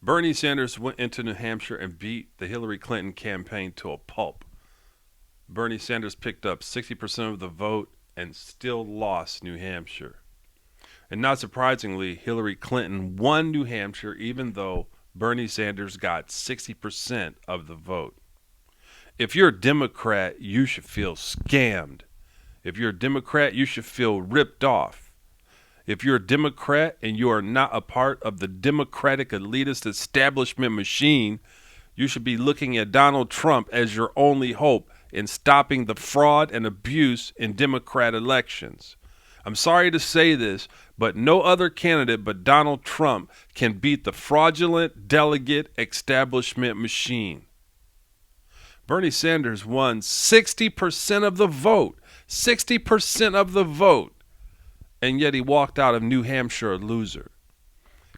Bernie Sanders went into New Hampshire and beat the Hillary Clinton campaign to a pulp. Bernie Sanders picked up 60% of the vote and still lost New Hampshire. And not surprisingly, Hillary Clinton won New Hampshire even though Bernie Sanders got 60% of the vote. If you're a Democrat, you should feel scammed. If you're a Democrat, you should feel ripped off. If you're a Democrat and you are not a part of the Democratic elitist establishment machine, you should be looking at Donald Trump as your only hope in stopping the fraud and abuse in Democrat elections. I'm sorry to say this, but no other candidate but Donald Trump can beat the fraudulent delegate establishment machine. Bernie Sanders won 60% of the vote. 60% of the vote. And yet he walked out of New Hampshire a loser.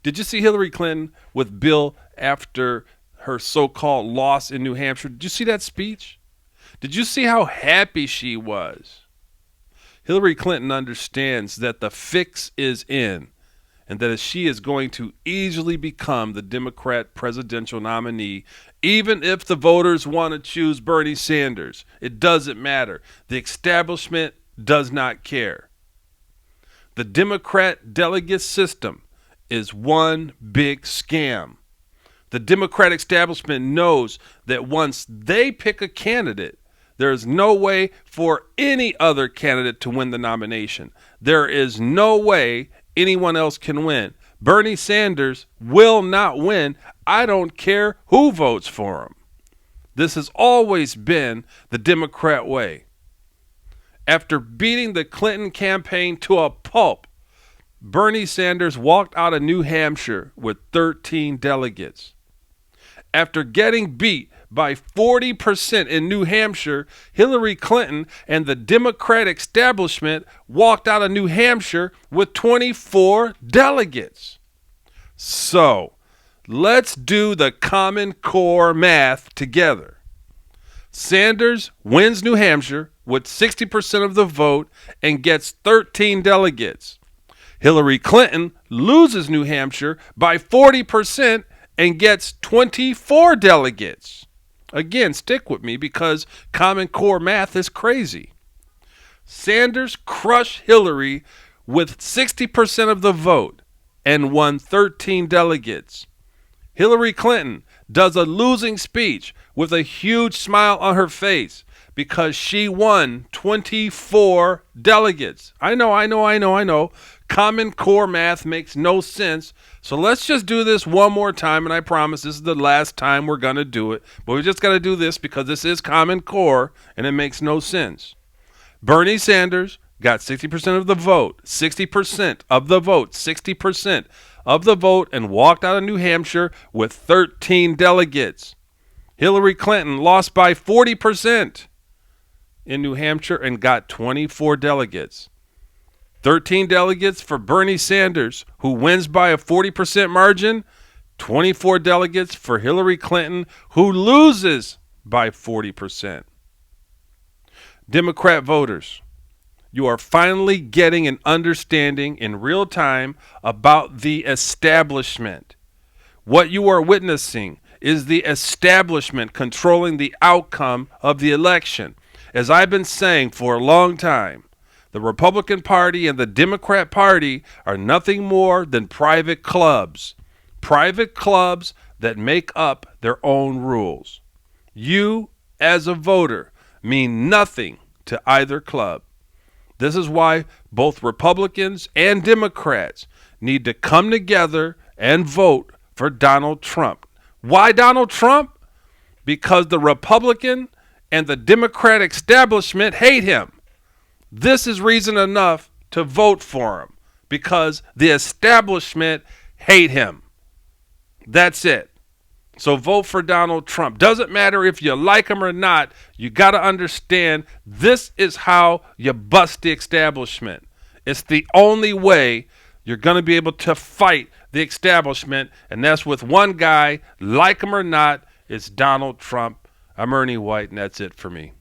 Did you see Hillary Clinton with Bill after her so-called loss in New Hampshire? Did you see that speech? Did you see how happy she was? Hillary Clinton understands that the fix is in and that she is going to easily become the Democrat presidential nominee, even if the voters want to choose Bernie Sanders. It doesn't matter. The establishment does not care. The Democrat delegate system is one big scam. The Democrat establishment knows that once they pick a candidate, there is no way for any other candidate to win the nomination. There is no way anyone else can win. Bernie Sanders will not win. I don't care who votes for him. This has always been the Democrat way. After beating the Clinton campaign to a pulp, Bernie Sanders walked out of New Hampshire with 13 delegates. After getting beat by 40% in New Hampshire, Hillary Clinton and the Democratic establishment walked out of New Hampshire with 24 delegates. So, let's do the Common Core math together. Sanders wins New Hampshire with 60% of the vote and gets 13 delegates. Hillary Clinton loses New Hampshire by 40% and gets 24 delegates. Again, stick with me because Common Core math is crazy. Sanders crushed Hillary with 60% of the vote and won 13 delegates. Hillary Clinton does a losing speech with a huge smile on her face because she won 24 delegates. I know. Common Core math makes no sense. So let's just do this one more time, and I promise this is the last time we're going to do it. But we just got to do this because this is Common Core, and it makes no sense. Bernie Sanders got 60% of the vote, 60% of the vote, 60% of the vote, and walked out of New Hampshire with 13 delegates. Hillary Clinton lost by 40% in New Hampshire and got 24 delegates. 13 delegates for Bernie Sanders, who wins by a 40% margin. 24 delegates for Hillary Clinton, who loses by 40%. Democrat voters, you are finally getting an understanding in real time about the establishment. What you are witnessing is the establishment controlling the outcome of the election. As I've been saying for a long time, the Republican Party and the Democrat Party are nothing more than private clubs that make up their own rules. You, as a voter, mean nothing to either club. This is why both Republicans and Democrats need to come together and vote for Donald Trump. Why Donald Trump? Because the Republican and the Democratic establishment hate him. This is reason enough to vote for him because the establishment hate him. That's it. So vote for Donald Trump. Doesn't matter if you like him or not. You got to understand this is how you bust the establishment. It's the only way you're going to be able to fight the establishment, and that's with one guy, like him or not, it's Donald Trump. I'm Ernie White, and that's it for me.